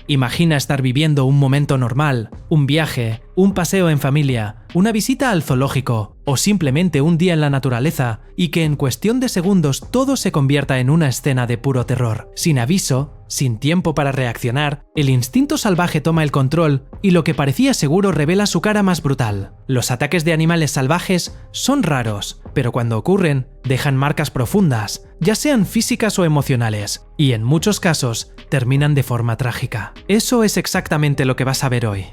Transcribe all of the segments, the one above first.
Imagina estar viviendo un momento normal, un viaje, un paseo en familia, una visita al zoológico o simplemente un día en la naturaleza y que en cuestión de segundos todo se convierta en una escena de puro terror. Sin aviso, sin tiempo para reaccionar, el instinto salvaje toma el control y lo que parecía seguro revela su cara más brutal. Los ataques de animales salvajes son raros, pero cuando ocurren, dejan marcas profundas, ya sean físicas o emocionales, y en muchos casos terminan de forma trágica. Eso es exactamente lo que vas a ver hoy.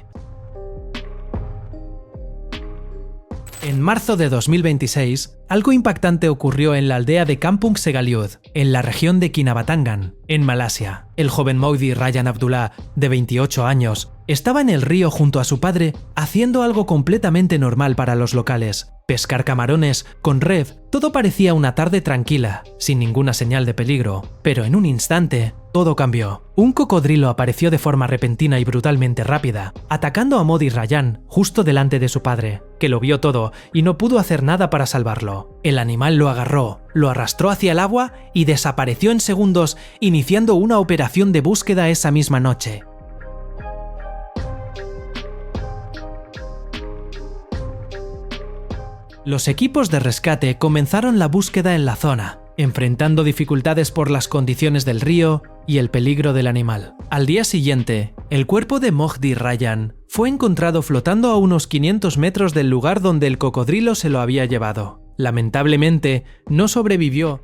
En marzo de 2026, algo impactante ocurrió en la aldea de Kampung Segaliud, en la región de Kinabatangan, en Malasia. El joven Mohdi Ryan Abdullah, de 28 años, estaba en el río junto a su padre haciendo algo completamente normal para los locales: pescar camarones con red. Todo parecía una tarde tranquila, sin ninguna señal de peligro, pero en un instante todo cambió. Un cocodrilo apareció de forma repentina y brutalmente rápida, atacando a Mohdi Ryan justo delante de su padre, que lo vio todo y no pudo hacer nada para salvarlo. El animal lo agarró, lo arrastró hacia el agua y desapareció en segundos, iniciando una operación de búsqueda esa misma noche. Los equipos de rescate comenzaron la búsqueda en la zona, enfrentando dificultades por las condiciones del río y el peligro del animal. Al día siguiente, el cuerpo de Mohdi Ryan fue encontrado flotando a unos 500 metros del lugar donde el cocodrilo se lo había llevado. Lamentablemente, no sobrevivió.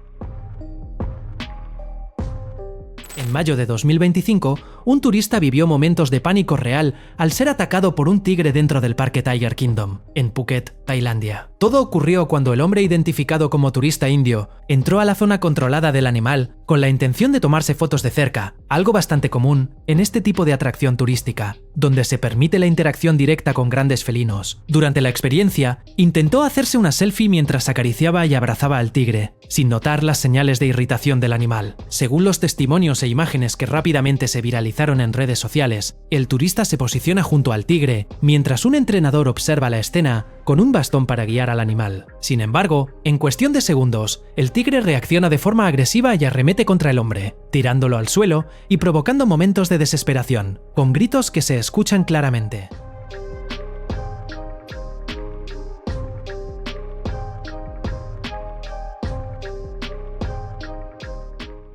En mayo de 2025, un turista vivió momentos de pánico real al ser atacado por un tigre dentro del parque Tiger Kingdom, en Phuket, Tailandia. Todo ocurrió cuando el hombre identificado como turista indio entró a la zona controlada del animal con la intención de tomarse fotos de cerca, algo bastante común en este tipo de atracción turística, donde se permite la interacción directa con grandes felinos. Durante la experiencia, intentó hacerse una selfie mientras acariciaba y abrazaba al tigre, sin notar las señales de irritación del animal. Según los testimonios e imágenes que rápidamente se viralizaron en redes sociales, el turista se posiciona junto al tigre, mientras un entrenador observa la escena con un bastón para guiar al animal. Sin embargo, en cuestión de segundos, el tigre reacciona de forma agresiva y arremete contra el hombre, tirándolo al suelo y provocando momentos de desesperación, con gritos que se escuchan claramente.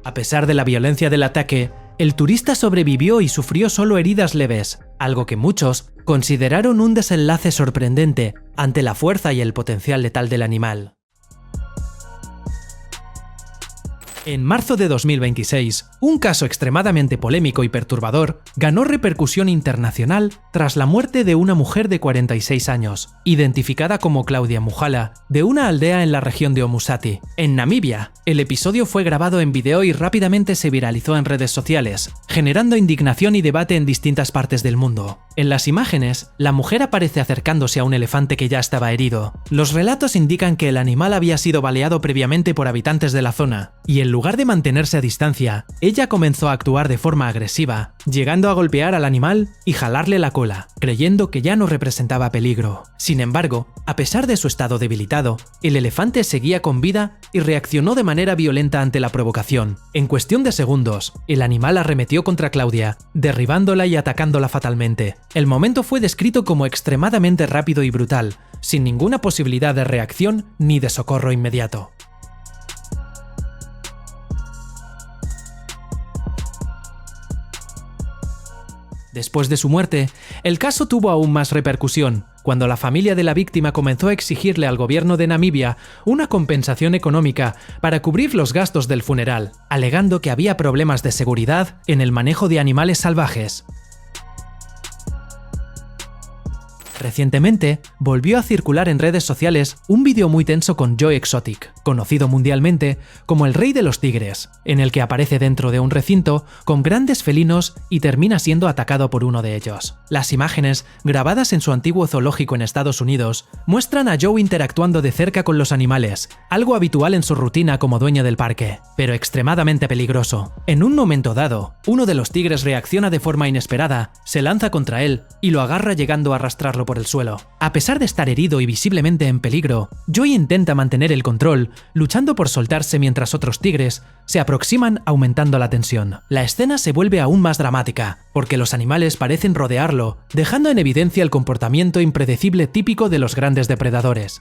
A pesar de la violencia del ataque, el turista sobrevivió y sufrió solo heridas leves, algo que muchos consideraron un desenlace sorprendente ante la fuerza y el potencial letal del animal. En marzo de 2026, un caso extremadamente polémico y perturbador ganó repercusión internacional tras la muerte de una mujer de 46 años, identificada como Claudia Mujala, de una aldea en la región de Omusati, en Namibia. El episodio fue grabado en video y rápidamente se viralizó en redes sociales, generando indignación y debate en distintas partes del mundo. En las imágenes, la mujer aparece acercándose a un elefante que ya estaba herido. Los relatos indican que el animal había sido baleado previamente por habitantes de la zona, y en lugar de mantenerse a distancia, ella comenzó a actuar de forma agresiva, llegando a golpear al animal y jalarle la cola, creyendo que ya no representaba peligro. Sin embargo, a pesar de su estado debilitado, el elefante seguía con vida y reaccionó de manera violenta ante la provocación. En cuestión de segundos, el animal arremetió contra Claudia, derribándola y atacándola fatalmente. El momento fue descrito como extremadamente rápido y brutal, sin ninguna posibilidad de reacción ni de socorro inmediato. Después de su muerte, el caso tuvo aún más repercusión, cuando la familia de la víctima comenzó a exigirle al gobierno de Namibia una compensación económica para cubrir los gastos del funeral, alegando que había problemas de seguridad en el manejo de animales salvajes. Recientemente, volvió a circular en redes sociales un vídeo muy tenso con Joe Exotic, conocido mundialmente como el rey de los tigres, en el que aparece dentro de un recinto con grandes felinos y termina siendo atacado por uno de ellos. Las imágenes, grabadas en su antiguo zoológico en Estados Unidos, muestran a Joe interactuando de cerca con los animales, algo habitual en su rutina como dueño del parque, pero extremadamente peligroso. En un momento dado, uno de los tigres reacciona de forma inesperada, se lanza contra él y lo agarra llegando a arrastrarlo por el suelo. A pesar de estar herido y visiblemente en peligro, Joey intenta mantener el control, luchando por soltarse mientras otros tigres se aproximan aumentando la tensión. La escena se vuelve aún más dramática, porque los animales parecen rodearlo, dejando en evidencia el comportamiento impredecible típico de los grandes depredadores.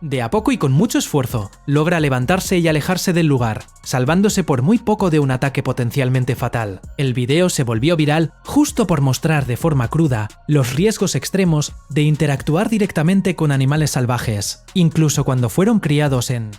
De a poco y con mucho esfuerzo, logra levantarse y alejarse del lugar, salvándose por muy poco de un ataque potencialmente fatal. El video se volvió viral justo por mostrar de forma cruda los riesgos extremos de interactuar directamente con animales salvajes, incluso cuando fueron criados en...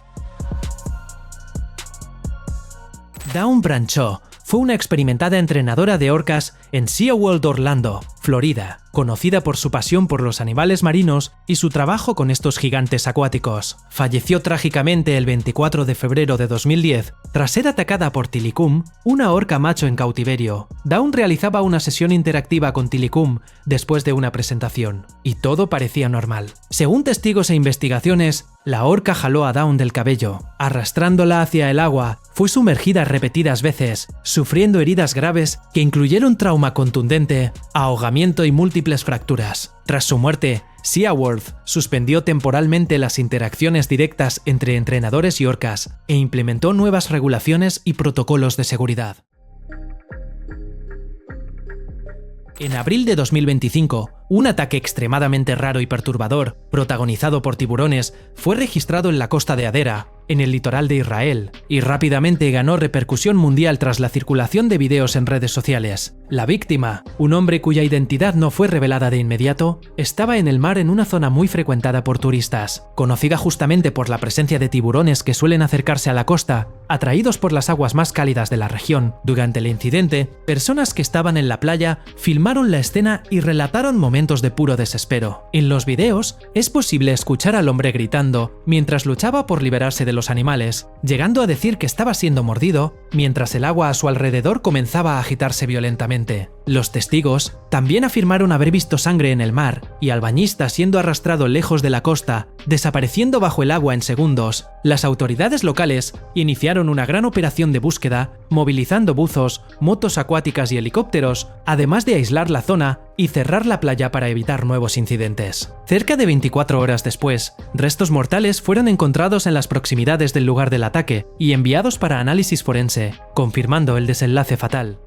Dawn Brancheau fue una experimentada entrenadora de orcas en SeaWorld Orlando, Florida, conocida por su pasión por los animales marinos y su trabajo con estos gigantes acuáticos. Falleció trágicamente el 24 de febrero de 2010 tras ser atacada por Tilikum, una orca macho en cautiverio. Dawn realizaba una sesión interactiva con Tilikum después de una presentación, y todo parecía normal. Según testigos e investigaciones, la orca jaló a Dawn del cabello, arrastrándola hacia el agua, fue sumergida repetidas veces, sufriendo heridas graves que incluyeron trauma contundente, ahogamiento y múltiples fracturas. Tras su muerte, SeaWorld suspendió temporalmente las interacciones directas entre entrenadores y orcas e implementó nuevas regulaciones y protocolos de seguridad. En abril de 2025, un ataque extremadamente raro y perturbador, protagonizado por tiburones, fue registrado en la costa de Hadera, en el litoral de Israel, y rápidamente ganó repercusión mundial tras la circulación de videos en redes sociales. La víctima, un hombre cuya identidad no fue revelada de inmediato, estaba en el mar en una zona muy frecuentada por turistas, conocida justamente por la presencia de tiburones que suelen acercarse a la costa, atraídos por las aguas más cálidas de la región. Durante el incidente, personas que estaban en la playa filmaron la escena y relataron momentos de puro desespero. En los videos, es posible escuchar al hombre gritando mientras luchaba por liberarse de los animales, llegando a decir que estaba siendo mordido, mientras el agua a su alrededor comenzaba a agitarse violentamente. Los testigos también afirmaron haber visto sangre en el mar y al bañista siendo arrastrado lejos de la costa, desapareciendo bajo el agua en segundos. Las autoridades locales iniciaron una gran operación de búsqueda, movilizando buzos, motos acuáticas y helicópteros, además de aislar la zona y cerrar la playa para evitar nuevos incidentes. Cerca de 24 horas después, restos mortales fueron encontrados en las proximidades del lugar del ataque y enviados para análisis forense, confirmando el desenlace fatal.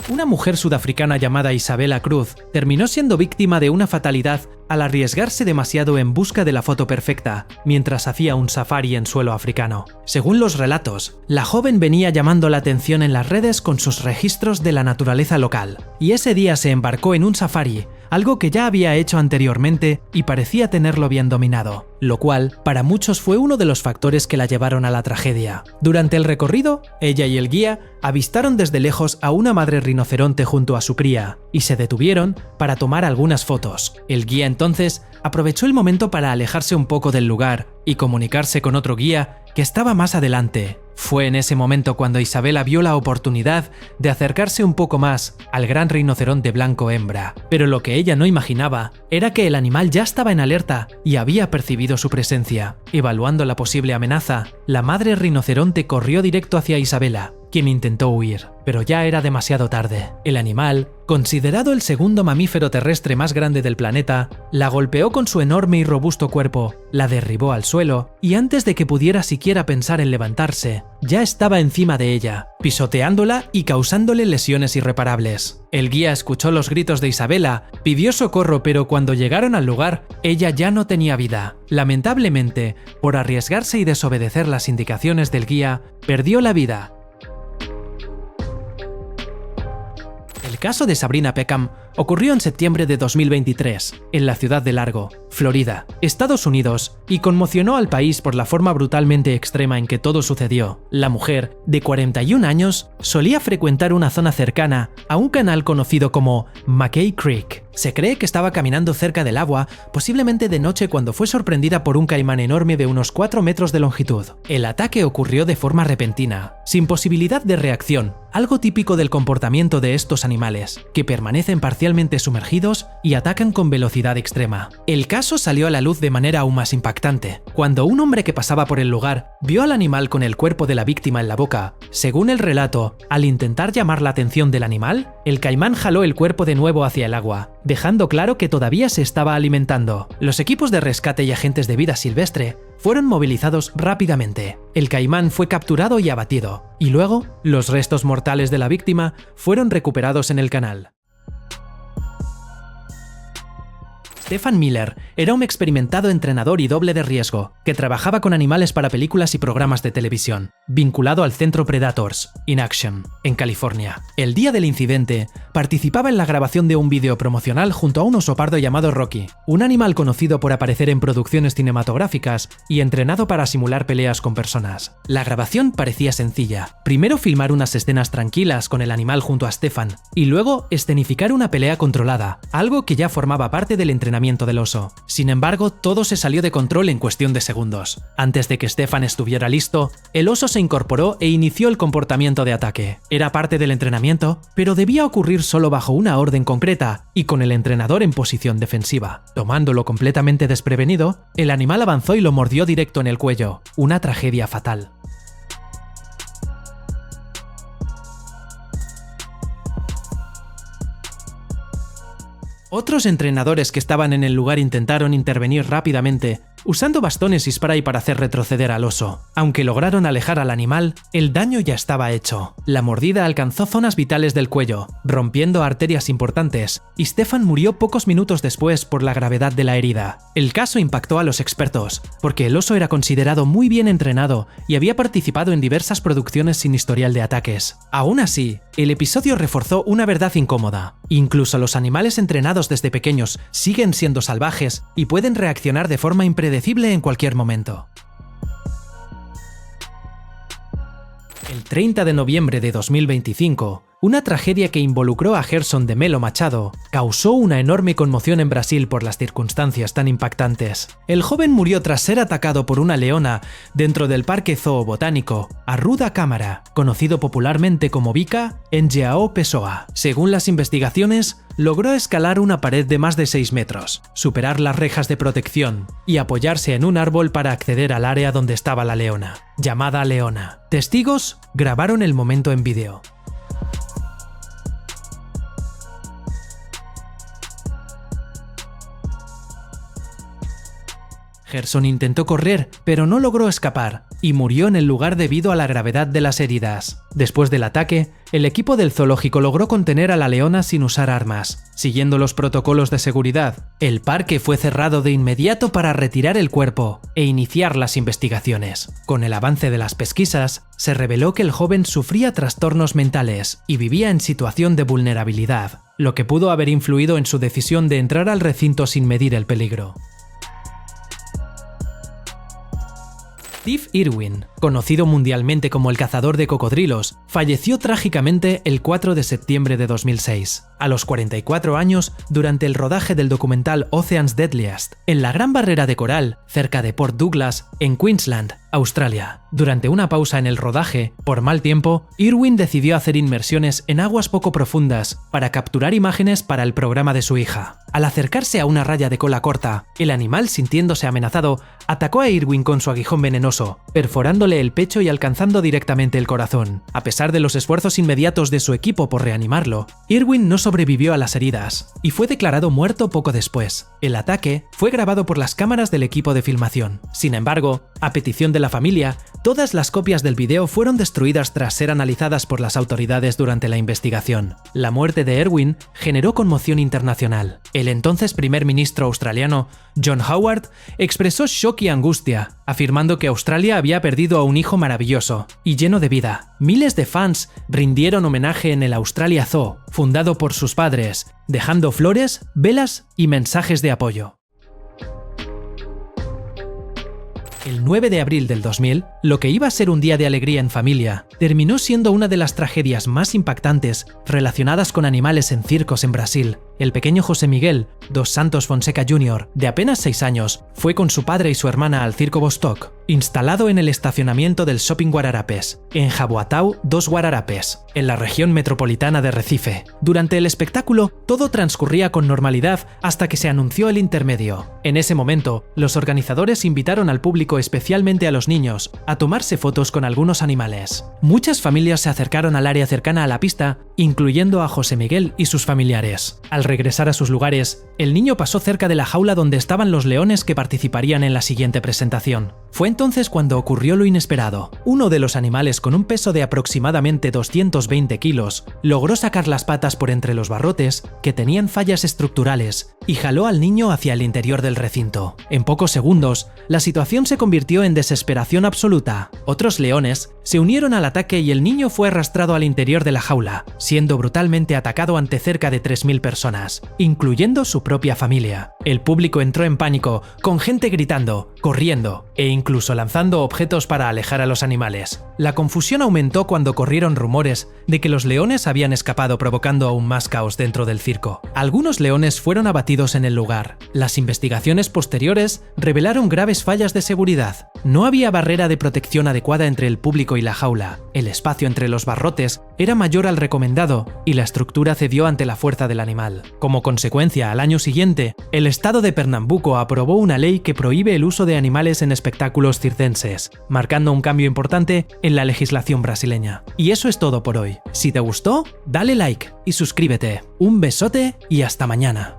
Una mujer sudafricana llamada Isabella Cruz terminó siendo víctima de una fatalidad al arriesgarse demasiado en busca de la foto perfecta, mientras hacía un safari en suelo africano. Según los relatos, la joven venía llamando la atención en las redes con sus registros de la naturaleza local, y ese día se embarcó en un safari, algo que ya había hecho anteriormente y parecía tenerlo bien dominado, lo cual para muchos fue uno de los factores que la llevaron a la tragedia. Durante el recorrido, ella y el guía avistaron desde lejos a una madre rinoceronte junto a su cría, y se detuvieron para tomar algunas fotos. El guía entonces aprovechó el momento para alejarse un poco del lugar y comunicarse con otro guía que estaba más adelante. Fue en ese momento cuando Isabella vio la oportunidad de acercarse un poco más al gran rinoceronte blanco hembra, pero lo que ella no imaginaba era que el animal ya estaba en alerta y había percibido su presencia. Evaluando la posible amenaza, la madre rinoceronte corrió directo hacia Isabella, quien intentó huir, pero ya era demasiado tarde. El animal, considerado el segundo mamífero terrestre más grande del planeta, la golpeó con su enorme y robusto cuerpo, la derribó al suelo y antes de que pudiera siquiera pensar en levantarse, ya estaba encima de ella, pisoteándola y causándole lesiones irreparables. El guía escuchó los gritos de Isabella, pidió socorro, pero cuando llegaron al lugar, ella ya no tenía vida. Lamentablemente, por arriesgarse y desobedecer las indicaciones del guía, perdió la vida. El caso de Sabrina Peckham ocurrió en septiembre de 2023, en la ciudad de Largo, Florida, Estados Unidos, y conmocionó al país por la forma brutalmente extrema en que todo sucedió. La mujer, de 41 años, solía frecuentar una zona cercana a un canal conocido como McKay Creek. Se cree que estaba caminando cerca del agua, posiblemente de noche, cuando fue sorprendida por un caimán enorme de unos 4 metros de longitud. El ataque ocurrió de forma repentina, sin posibilidad de reacción, algo típico del comportamiento de estos animales, que permanecen parcialmente parcialmente sumergidos y atacan con velocidad extrema. El caso salió a la luz de manera aún más impactante, cuando un hombre que pasaba por el lugar vio al animal con el cuerpo de la víctima en la boca. Según el relato, al intentar llamar la atención del animal, el caimán jaló el cuerpo de nuevo hacia el agua, dejando claro que todavía se estaba alimentando. Los equipos de rescate y agentes de vida silvestre fueron movilizados rápidamente. El caimán fue capturado y abatido, y luego los restos mortales de la víctima fueron recuperados en el canal. Stephen Miller era un experimentado entrenador y doble de riesgo que trabajaba con animales para películas y programas de televisión, vinculado al centro Predators in Action, en California. El día del incidente, participaba en la grabación de un vídeo promocional junto a un oso pardo llamado Rocky, un animal conocido por aparecer en producciones cinematográficas y entrenado para simular peleas con personas. La grabación parecía sencilla. Primero filmar unas escenas tranquilas con el animal junto a Stephen y luego escenificar una pelea controlada, algo que ya formaba parte del entrenamiento del oso. Sin embargo, todo se salió de control en cuestión de segundos. Antes de que Stephen estuviera listo, el oso se incorporó e inició el comportamiento de ataque. Era parte del entrenamiento, pero debía ocurrir solo bajo una orden concreta y con el entrenador en posición defensiva. Tomándolo completamente desprevenido, el animal avanzó y lo mordió directo en el cuello. Una tragedia fatal. Otros entrenadores que estaban en el lugar intentaron intervenir rápidamente, usando bastones y spray para hacer retroceder al oso. Aunque lograron alejar al animal, el daño ya estaba hecho. La mordida alcanzó zonas vitales del cuello, rompiendo arterias importantes, y Stephen murió pocos minutos después por la gravedad de la herida. El caso impactó a los expertos, porque el oso era considerado muy bien entrenado y había participado en diversas producciones sin historial de ataques. Aún así, el episodio reforzó una verdad incómoda. Incluso los animales entrenados desde pequeños siguen siendo salvajes y pueden reaccionar de forma impredecible en cualquier momento. El 30 de noviembre de 2025, una tragedia que involucró a Gerson de Melo Machado causó una enorme conmoción en Brasil por las circunstancias tan impactantes. El joven murió tras ser atacado por una leona dentro del Parque Zoobotánico Arruda Câmara, conocido popularmente como Bica en João Pessoa. Según las investigaciones, logró escalar una pared de más de 6 metros, superar las rejas de protección y apoyarse en un árbol para acceder al área donde estaba la leona, llamada Leona. Testigos grabaron el momento en vídeo. Gerson intentó correr, pero no logró escapar, y murió en el lugar debido a la gravedad de las heridas. Después del ataque, el equipo del zoológico logró contener a la leona sin usar armas. Siguiendo los protocolos de seguridad, el parque fue cerrado de inmediato para retirar el cuerpo e iniciar las investigaciones. Con el avance de las pesquisas, se reveló que el joven sufría trastornos mentales y vivía en situación de vulnerabilidad, lo que pudo haber influido en su decisión de entrar al recinto sin medir el peligro. Steve Irwin, conocido mundialmente como el cazador de cocodrilos, falleció trágicamente el 4 de septiembre de 2006, a los 44 años, durante el rodaje del documental Ocean's Deadliest, en la Gran Barrera de Coral, cerca de Port Douglas, en Queensland, Australia. Durante una pausa en el rodaje, por mal tiempo, Irwin decidió hacer inmersiones en aguas poco profundas para capturar imágenes para el programa de su hija. Al acercarse a una raya de cola corta, el animal, sintiéndose amenazado, atacó a Irwin con su aguijón venenoso, perforándole el pecho y alcanzando directamente el corazón. A pesar de los esfuerzos inmediatos de su equipo por reanimarlo, Irwin no sobrevivió a las heridas y fue declarado muerto poco después. El ataque fue grabado por las cámaras del equipo de filmación. Sin embargo, a petición de la familia, todas las copias del video fueron destruidas tras ser analizadas por las autoridades durante la investigación. La muerte de Irwin generó conmoción internacional. El entonces primer ministro australiano, John Howard, expresó shock y angustia, afirmando que Australia había perdido a un hijo maravilloso y lleno de vida. Miles de fans rindieron homenaje en el Australia Zoo, fundado por sus padres, dejando flores, velas y mensajes de apoyo. El 9 de abril del 2000, lo que iba a ser un día de alegría en familia, terminó siendo una de las tragedias más impactantes relacionadas con animales en circos en Brasil. El pequeño José Miguel dos Santos Fonseca Jr., de apenas 6 años, fue con su padre y su hermana al Circo Vostok, instalado en el estacionamiento del Shopping Guararapes, en Jaboatão dos Guararapes, en la región metropolitana de Recife. Durante el espectáculo, todo transcurría con normalidad hasta que se anunció el intermedio. En ese momento, los organizadores invitaron al público, especialmente a los niños, a tomarse fotos con algunos animales. Muchas familias se acercaron al área cercana a la pista, incluyendo a José Miguel y sus familiares. Al regresar a sus lugares, el niño pasó cerca de la jaula donde estaban los leones que participarían en la siguiente presentación. Fue entonces cuando ocurrió lo inesperado. Uno de los animales, con un peso de aproximadamente 220 kilos, logró sacar las patas por entre los barrotes, que tenían fallas estructurales, y jaló al niño hacia el interior del recinto. En pocos segundos, la situación se convirtió en desesperación absoluta. Otros leones se unieron al ataque y el niño fue arrastrado al interior de la jaula, siendo brutalmente atacado ante cerca de 3.000 personas, incluyendo su propia familia. El público entró en pánico, con gente gritando, corriendo e incluso lanzando objetos para alejar a los animales. La confusión aumentó cuando corrieron rumores de que los leones habían escapado, provocando aún más caos dentro del circo. Algunos leones fueron abatidos en el lugar. Las investigaciones posteriores revelaron graves fallas de seguridad. No había barrera de protección adecuada entre el público y la jaula. El espacio entre los barrotes era mayor al recomendado y la estructura cedió ante la fuerza del animal. Como consecuencia, al año siguiente, el estado de Pernambuco aprobó una ley que prohíbe el uso de animales en espectáculos circenses, marcando un cambio importante en la legislación brasileña. Y eso es todo por hoy. Si te gustó, dale like y suscríbete. Un besote y hasta mañana.